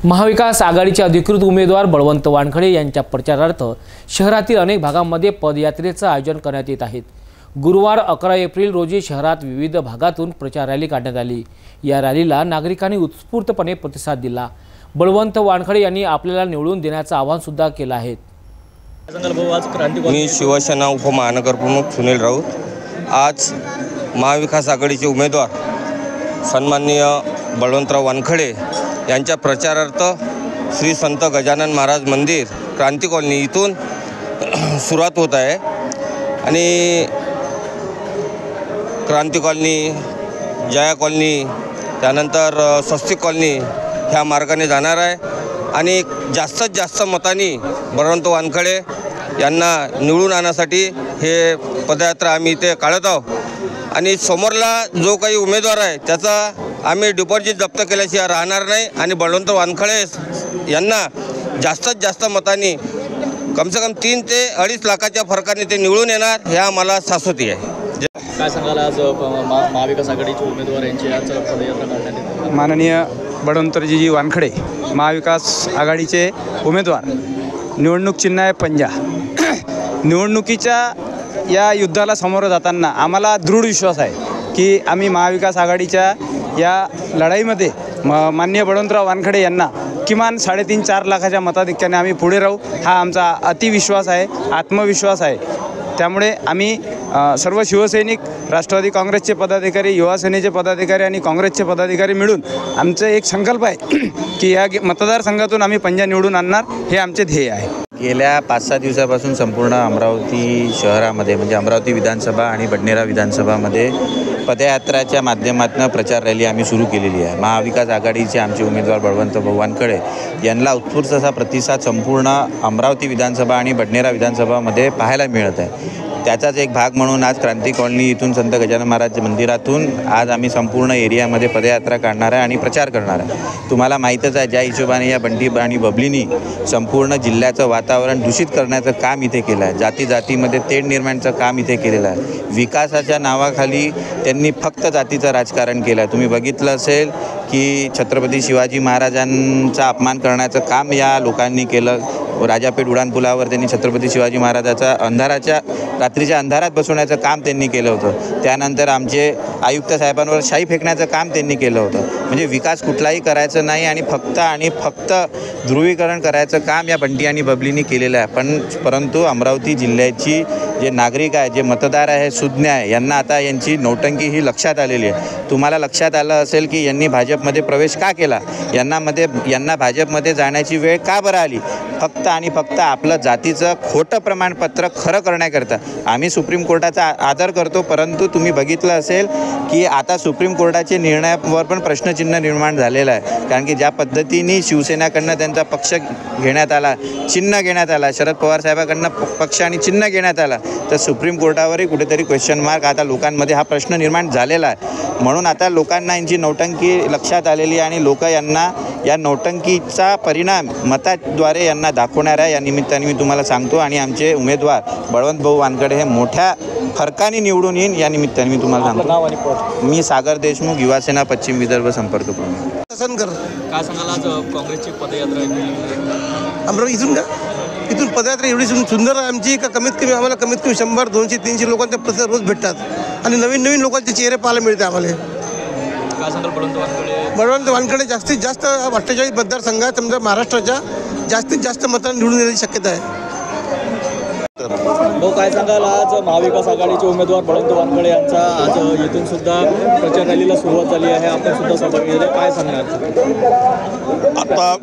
महाविकास आघाडीचे अधिकृत उमेदवार बळवंत वानखडे यांच्या प्रचारार्थ शहरातील अनेक भागांमध्ये पदयात्रेचं आयोजन करण्यात येत आहे। गुरुवार 11 एप्रिल रोजी शहरात विविध भागातून प्रचार रॅली काढण्यात आली। या रॅलीला नागरिकांनी उत्स्फूर्तपणे प्रतिसाद दिला। बळवंत वानखडे यांनी आपल्याला निवडून देण्याचं आवाहन सुद्धा केलं आहे। मी शिवसेना उपमहानगर प्रमुख सुनील राऊत आज महाविकास आघाडीचे उमेदवार सन्माननीय बळवंतराव वानखडे यांच्या प्रचारार्थ श्री संत गजानन महाराज मंदिर क्रांती कॉलनी इथून सुरुवात होत आहे आणि क्रांती कॉलनी, जया कॉलनी, त्यानंतर स्वस्तिक कॉलनी ह्या मार्गाने जाणार आहे आणि जास्तीत जास्त मतांनी बळवंत वानखडे यांना निवडून आणण्यासाठी हे पदयात्रा आम्ही इथे काढत आहोत आणि समोरला जो काही उमेदवार आहे त्याचा आम्ही डिपॉझिट जप्त केल्याशिवाय राहणार नाही आणि बळवंत वानखडे यांना जास्तीत जास्त मतांनी कमसे कम 3 ते 2.5 लाखाच्या फरकाने ते निवडून येणार हे आम्हाला शाश्वती आहे। काय सांगाल आज महाविकास आघाडीचे उमेदवार यांची आज पदयात्रा काढण्यात येते? माननीय बळवंतजी वानखडे महाविकास आघाडीचे उमेदवार, निवडणूक चिन्ह आहे पंजा। निवडणुकीच्या या युद्धाला समोर जाताना आम्हाला दृढ विश्वास आहे की आम्ही महाविकास आघाडीच्या या लढाईमध्ये माननीय बळवंतराव वानखडे यांना किमान 3.5-4 लाखाच्या मताधिक्याने आम्ही पुढे राहू, हा आमचा अतिविश्वास आहे, आत्मविश्वास आहे। त्यामुळे आम्ही सर्व शिवसैनिक, राष्ट्रवादी काँग्रेसचे पदाधिकारी, युवा सेनेचे पदाधिकारी आणि काँग्रेसचे पदाधिकारी मिळून आमचा एक संकल्प आहे की या मतदारसंघातून आम्ही पंजा निवडून आणणार, हे आमचे ध्येय आहे। गेल्या 5-6 दिवसापासून संपूर्ण अमरावती शहरामध्ये म्हणजे अमरावती विधानसभा आणि बडनेरा विधानसभामध्ये पदयात्राच्या माध्यमातून प्रचार रॅली आम्ही सुरू केलेली आहे। महाविकास आघाडीचे आमचे उमेदवार बळवंत वानखडे यांना उत्स्फूर्त असा प्रतिसाद संपूर्ण अमरावती विधानसभा आणि बडनेरा विधानसभामध्ये पाहायला मिळत आहे। त्याचाच एक भाग म्हणून आज क्रांती कॉलनी इथून संत गजानन महाराज मंदिरातून आज आम्ही संपूर्ण एरियामध्ये पदयात्रा काढणार आहे आणि प्रचार करणार आहे। तुम्हाला माहीतच आहे ज्या हिशोबाने या बंटी आणि बबलीनी संपूर्ण जिल्ह्याचं वातावरण दूषित करण्याचं काम इथे केलं आहे, जातीमध्ये तेढ निर्माणाचं काम इथे केलेलं आहे। विकासाच्या नावाखाली त्यांनी फक्त जातीचं राजकारण केलं आहे। तुम्ही बघितलं असेल की छत्रपती शिवाजी महाराजांचा अपमान करण्याचं काम या लोकांनी केलं। राजापेठ उड्डाणपुलावर त्यांनी छत्रपती शिवाजी महाराजाचा रात्रीच्या अंधारात बसवण्याचं काम त्यांनी केलं होतं। त्यानंतर आमचे आयुक्त साहेबांवर शाई फेकण्याचं काम त्यांनी केलं होतं। म्हणजे विकास कुठलाही करायचं नाही आणि फक्त ध्रुवीकरण करायचं काम या बंटी आणि बबलीनी केलेलं आहे। परंतु अमरावती जिल्ह्याची जे नागरिक आहे, जे मतदार आहे, सुज्ञ आहे, यांना आता यांची नौटंकी ही लक्षात आलेली आहे। तुम्हाला लक्षात आलं असेल की यांनी भाजपमध्ये प्रवेश का केला, यांना भाजपमध्ये जाण्याची वेळ का बरं आली, फक्त आपलं जातीचं खोटं प्रमाणपत्र खरं करण्याकरता। आम्ही सुप्रीम कोर्टाचा आदर करतो, परंतु तुम्ही बघितलं असेल की आता सुप्रीम कोर्टाचे निर्णयावर पण प्रश्नचिन्ह निर्माण झालेलं आहे। कारण की ज्या पद्धतीने शिवसेनेकडनं त्यांचा पक्ष घेण्यात आला, चिन्ह घेण्यात आला, शरद पवार साहेबांकडनं पक्ष आणि चिन्ह घेण्यात आला, तर सुप्रीम कोर्टावरही कुठेतरी क्वेश्चन मार्क आता लोकांमध्ये हा प्रश्न निर्माण झालेला आहे। म्हणून आता लोकांना यांची नौटंकी लक्षात आलेली आहे आणि लोक यांना या नौटंकीचा परिणाम मताद्वारे यांना दाखवणार आहे। या निमित्ताने मी तुम्हाला सांगतो आणि आमचे उमेदवार बळवंत भाऊ वानखडे हे मोठ्या फरकाने निवडून येईन या निमित्ताने मी तुम्हाला सांगतो। मी सागर देशमुख, युवा सेना पश्चिम विदर्भ संपर्क प्रमुख। काय सांगाल आज काँग्रेसची पदयात्रा अमरावती इथून पदयात्रा एवढी सुंदर आहे आमची का कमीत कमी 100, 200, 300 लोकांचे प्रतिसाद रोज भेटतात आणि नवीन लोकांचे चेहरे पाहायला मिळते आम्हाला। काय सांगाल बळवंत वानखडे जास्तीत जास्त 48 मतदारसंघात समजा महाराष्ट्राच्या जास्तीत जास्त मतांनी निवडून येण्याची शक्यता आहे। काय सांगाल आज महाविकास आघाडीचे उमेदवार बळवंत वानखडे यांचा आज इथून सुद्धा प्रचार रॅलीला सुरुवात झाली आहे, आपण सुद्धा सहभागी झाले, काय सांगणार? आता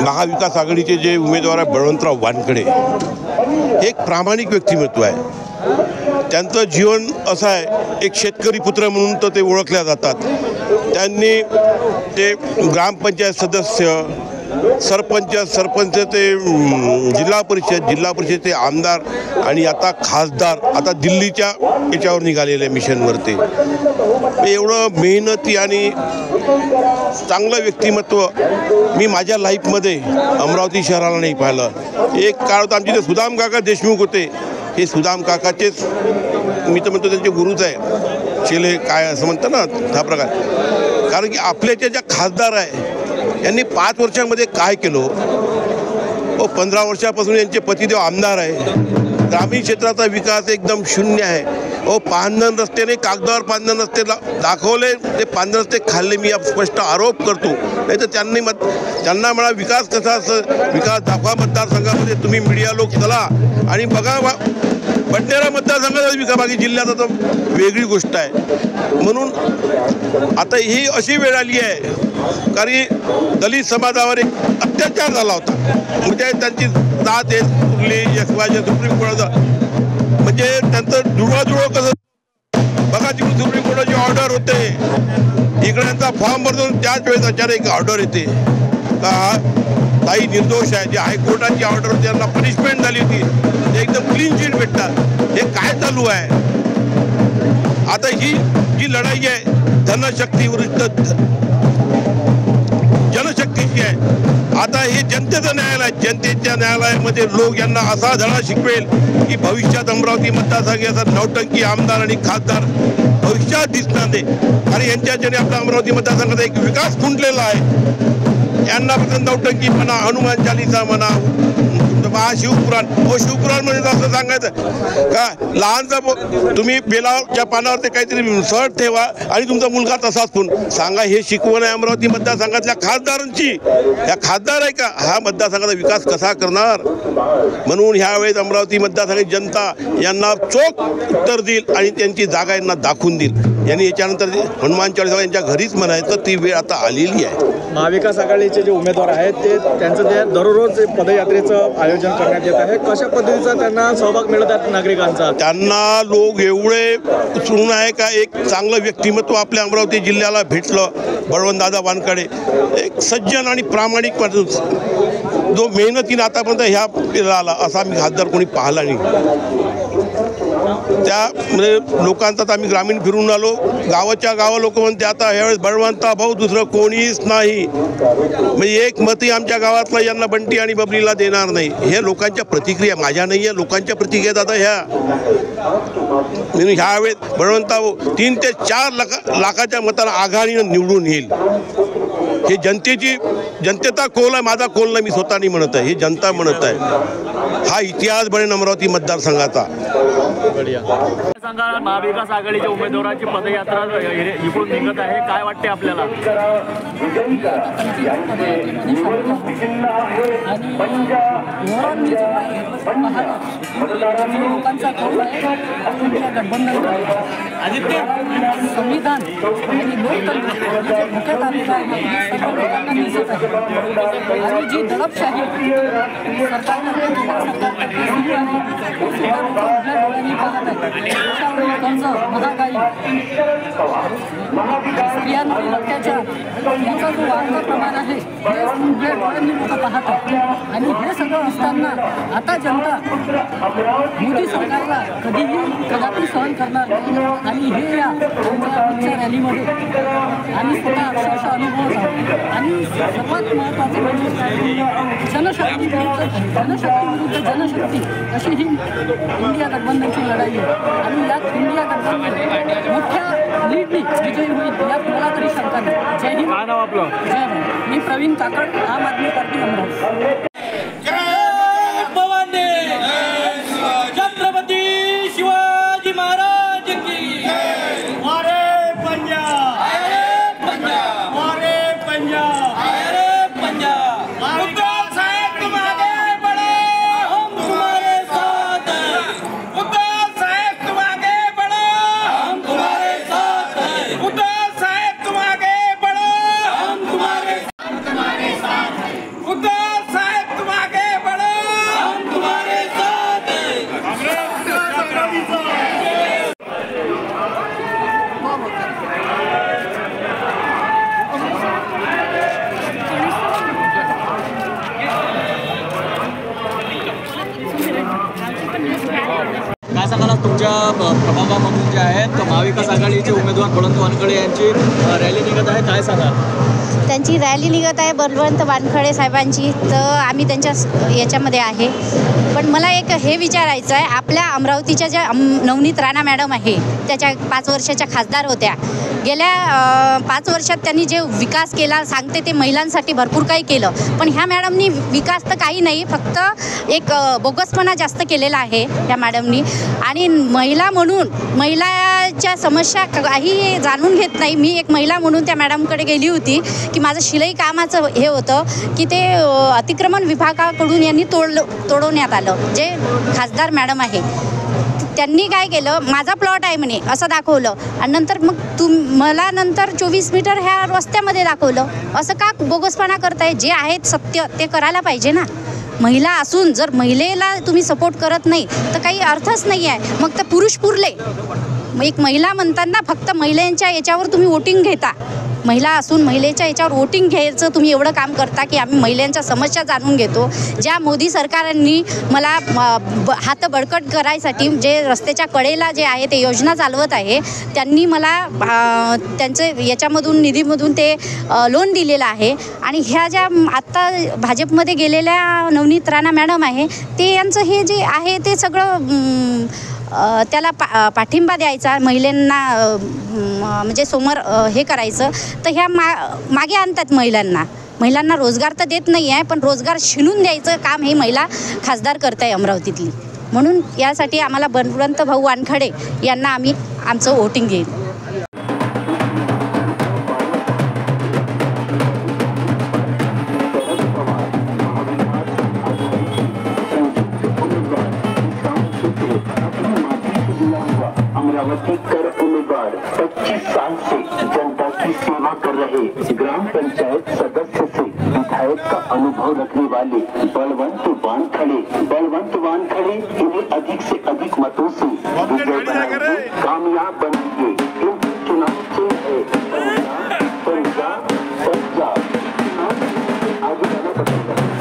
महाविकास आघाडीचे जे उमेदवार आहे बळवंतराव वानखडे हे एक प्रामाणिक व्यक्तिमत्व आहे। त्यांचं जीवन असं आहे, एक शेतकरी पुत्र म्हणून तर ते ओळखल्या जातात। त्यांनी ते ग्रामपंचायत सदस्य, सरपंच ते जिल्हा परिषद ते आमदार आणि आता खासदार, आता दिल्लीच्या याच्यावर निघालेले मिशनवर ते एवढं मेहनती आणि चांगलं व्यक्तिमत्व मी माझ्या लाईफमध्ये अमरावती शहराला नाही पाहिलं। एक काळ होता आमचे ते सुदाम काका देशमुख होते, हे सुदाम काकाचेच मी तर म्हणतो त्यांचे गुरुच आहे, शेले काय असं म्हणतं ना हा प्रकार। कारण की आपल्याच्या ज्या खासदार आहे यांनी 5 वर्षामध्ये काय केलं? 15 वर्षापासून यांचे पतिदेव आमदार आहे. ग्रामीण क्षेत्राचा विकास एकदम शून्य आहे. पांधन रस्त्याने कागदावर पांधन रस्ते दाखवले, ते पांधन रस्ते खाल्ले. मी स्पष्ट आरोप करतो. नाही तर त्यांना म्हणा विकास कसा असं विकास दाखवा मतदारसंघामध्ये. तुम्ही मीडिया लोक चला आणि बघा. बडनेरा मतदारसंघाचा विकास बाकी जिल्ह्याचा तर वेगळी गोष्ट आहे. म्हणून आता ही अशी वेळ आली आहे कारण दलित समाजावर एक अत्याचार झाला होता. म्हणजे त्यांची जात उरली सुप्रीम कोर्टाचा म्हणजे त्यांचं जुळवाजुळव कसं बघा. तिकडे सुप्रीम कोर्टाची ऑर्डर होते, इकडे त्यांचा फॉर्म भरतो, त्याच वेळेस अचानक ऑर्डर येते का काही निर्दोष आहे. जे हायकोर्टाची ऑर्डर होती त्यांना पनिशमेंट झाली होती, ते एकदम क्लीन चिट भेटतात. हे काय चालू आहे? आता ही जी लढाई आहे धनशक्ती विरुद्ध जनशक्तीची आहे. आता हे जनतेचं न्यायालय, जनतेच्या न्यायालयामध्ये लोक यांना असा धडा शिकवेल की भविष्यात अमरावती मतदारसंघाचा नौटंकी आमदार आणि खासदार भविष्यात दिसणार नाही. आणि यांच्याच्याने आपल्या अमरावती मतदारसंघाचा एक विकास खुंटलेला आहे. यांना फक्त नौटंकी म्हणा, हनुमान चालीसा म्हणा, शिवपुराण. शिवपुराण म्हणजे असं सांगायचं का लहानचा तुम्ही बेलाच्या पानावर ते काहीतरी सर्ट ठेवा आणि तुमचा मुलगा तसाच पण सांगा. हे शिकवण आहे अमरावती मतदारसंघातल्या खासदारांची. या खासदार आहे का हा मतदारसंघाचा विकास कसा करणार? म्हणून ह्यावेळेस अमरावती मतदारसंघाची जनता यांना चोख उत्तर देईल आणि त्यांची जागा यांना दाखवून देईल. यांनी याच्यानंतर हनुमान चालीसा यांच्या घरीच म्हणायचं ती वेळ आता आलेली आहे. महाविकास आघाडीचे जे उमेदवार आहेत ते त्यांचं ते दररोज पदयात्रेचं आयोजन करण्यात येत आहे. कशा पद्धतीचा त्यांना सहभाग मिळत आहे नागरिकांचा? त्यांना लोक एवढे उत्सुक आहे का एक चांगलं व्यक्तिमत्व आपल्या अमरावती जिल्ह्याला भेटलं. बळवंतदादा वानखडे एक सज्जन आणि प्रामाणिक माणूस जो मेहनतीने आतापर्यंत ह्या पिढीला आला असा मी खासदार कोणी पाहिला नाही. त्या म्हणजे लोकांचा आम्ही ग्रामीण फिरून आलो. गावाच्या गावा लोक म्हणते आता ह्यावेळेस बळवंता भाऊ दुसरं कोणीच नाही. म्हणजे एक मती आमच्या गावातला यांना बंटी आणि बबलीला देणार नाही. हे लोकांच्या प्रतिक्रिया माझ्या नाही आहे, लोकांच्या प्रतिक्रिया आता ह्या. ह्यावेळेस बळवंता भाऊ 3 ते 4 लाखाच्या मतांना आघाडीनं निवडून येईल. हे जनतेचा कौल आहे, माझा कौल नाही. मी स्वतःनी म्हणत आहे, हे जनता म्हणत आहे. हा इतिहास बनेल अमरावती मतदारसंघाचा. सांगा महाविकास आघाडीच्या उमेदवारांची पदयात्रा इकडून निघत आहे, काय वाटते आपल्याला? संविधान आणि लोकतंत्र मुख्य तालुका आणि जी दडपशाही सरकारने महागाई स्त्रियांवरील अत्याचार याचा जो वाढता प्रमाण आहे हे उघड्या डोळ्यांनी लोक पाहतात. आणि हे सगळं असताना आता जनता मोदी सरकारला कदापि सहन करणार नाही. आणि हे या आमच्या रॅलीमध्ये आम्ही स्वतः अक्षरशः अनुभवत आहोत. आणि सर्वात महत्त्वाचं म्हणजे जनशक्ती विरुद्ध जनशक्ती अशी ही इंडिया गठबंधनची लढाई आहे. आणि यात इंडिया गठबंधन मोठ्या लीडनी विजयी होईल यात मला तरी शंका नाही. जय हिंद. काय नाव आपलं? जय भारत. मी प्रवीण काकड, आम आदमी पार्टी अमरावती. छत्रपती शिवाजी महाराज की वारे पंजाब, वारे पंजाब, उद्धव साहेब तुम आगे बढ़ो, हम तुम्हारे साथ हैं. उद्धव साहेब तुम आगे बढ़ो, हम तुम्हारे साथ हैं. उद्धव साहेब तुम आगे बढ़ो, हम तुम्हारे साथ हैं. उद्धव साहेब तुम आगे बढ़ो, हम तुम्हारे साथ हैं. काय सांगाल तुमच्या प्रभागामधून जे आहेत महाविकास आघाडीचे उमेदवार बळवंत वानखडे यांची रॅली निघत आहे, काय सांगाल? त्यांची रॅली निघत आहे बळवंत वानखडे साहेबांची, तर आम्ही त्यांच्या याच्यामध्ये आहे. पण मला एक हे विचारायचं आहे, आपल्या अमरावतीच्या ज्या नवनीत राणा मॅडम आहे त्याच्या 5 वर्षाच्या खासदार होत्या, गेल्या 5 वर्षात त्यांनी जे विकास केला सांगते ते महिलांसाठी भरपूर काही केलं, पण ह्या मॅडमनी विकास तर काही नाही, फक्त एक बोगसपणा जास्त केलेला आहे ह्या मॅडमनी. आणि महिला म्हणून महिलाच्या समस्या काही जाणून घेत नाही. मी एक महिला म्हणून त्या मॅडमकडे गेली होती की माझं शिलाई कामाचं हे होतं की ते अतिक्रमण विभागाकडून यांनी तोडवण्यात आलं. जे खासदार मॅडम आहे त्यांनी काय केलं, माझा प्लॉट आहे म्हणे असं दाखवलं, आणि नंतर मग मला नंतर 24 मीटर ह्या रस्त्यामध्ये दाखवलं. असं का बोगसपणा करताय? जे आहेत सत्य ते करायला पाहिजे ना. महिला असून जर महिलेला तुम्ही सपोर्ट करत नाही तर काही अर्थच नाही आहे. मग तर पुरुष पुरले. एक महिला म्हणताना फक्त महिलांच्या याच्यावर तुम्ही वोटिंग घेता. महिला असून महिलेच्या याच्यावर वोटिंग घ्यायचं तुम्ही एवढं काम करता की आम्ही महिलांच्या समस्या जाणून घेतो. ज्या मोदी सरकारने मला हात बळकट करायसाठी जे रस्त्याच्या कडेला जे आहे ते योजना चालवत आहे, त्यांनी मला त्यांचे याच्यामधून निधीमधून ते लोन दिलेलं आहे. आणि ह्या ज्या आत्ता भाजपमध्ये गेलेल्या नवनीत राणा मॅडम आहे ते यांचं हे जे आहे ते सगळं त्याला पाठिंबा द्यायचा, महिलांना म्हणजे समोर हे करायचं. तर ह्या मागे आणतात महिलांना रोजगार तर देत नाही आहे, पण रोजगार शिणून द्यायचं काम हे महिला खासदार करत आहे अमरावतीतली. म्हणून यासाठी आम्हाला बळवंत भाऊ वानखडे यांना आम्ही आमचं वोटिंग घेईल. अमरावती कर उम्मीदवार 25 साल से जनता की सेवा कर रहे ग्राम पंचायत सदस्य से विधायक का अनुभव रखने वाले बलवंत वानखड़े इन्हें अधिक से अधिक मतों से विजय बनाएंगे, कामयाब बनेंगे. इन चुनाव से है पंजाब आगे जाना पसंद है.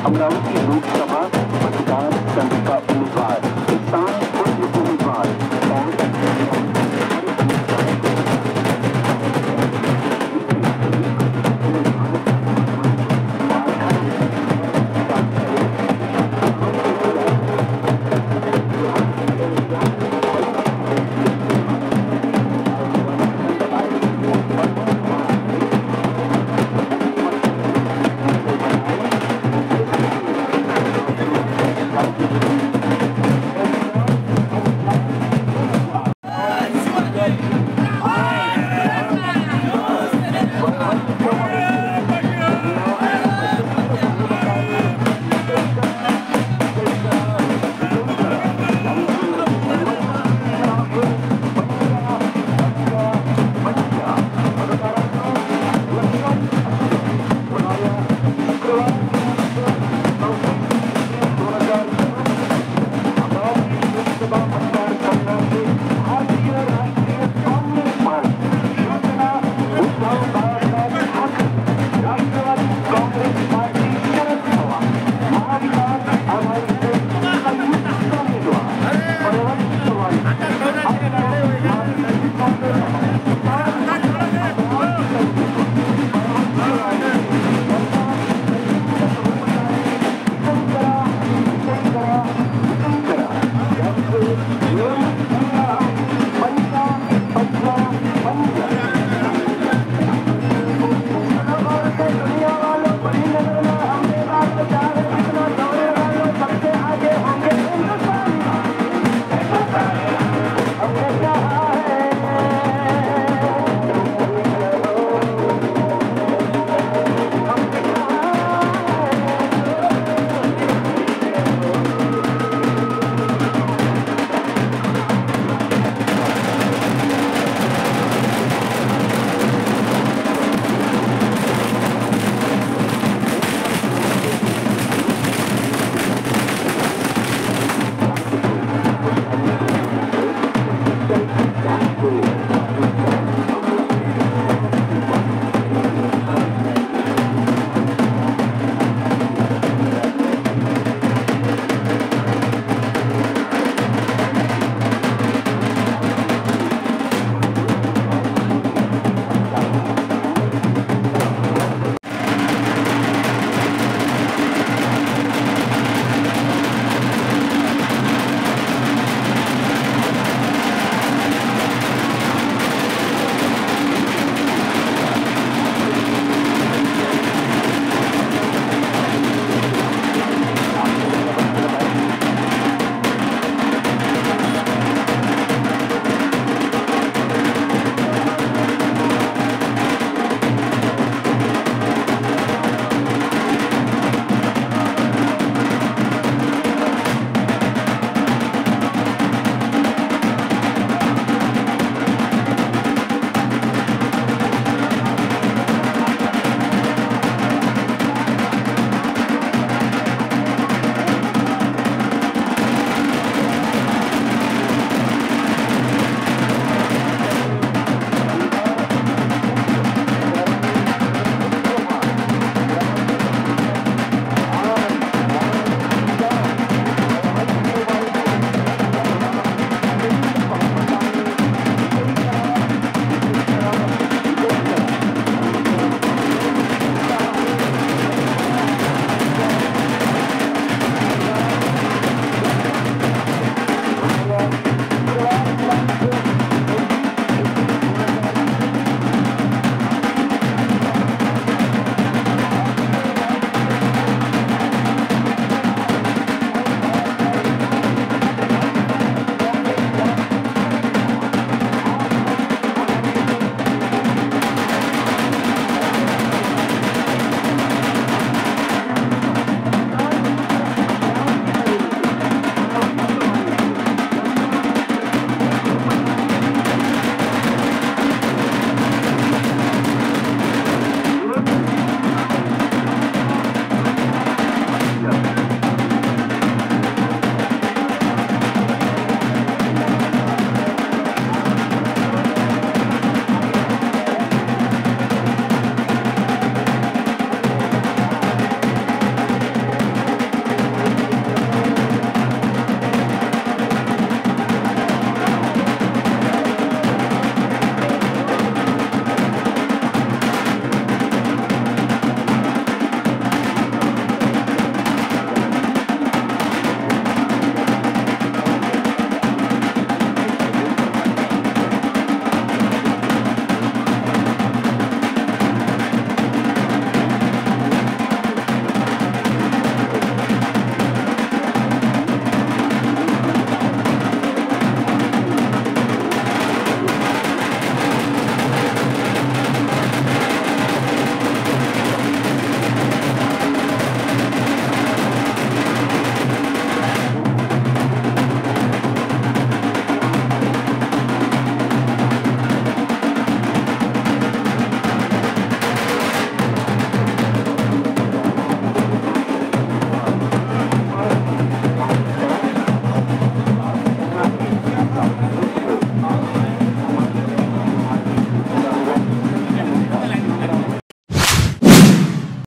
अमरावती लोकसभा मतदार संघ का उम्मीदवार किसान उम्मीदवार रहे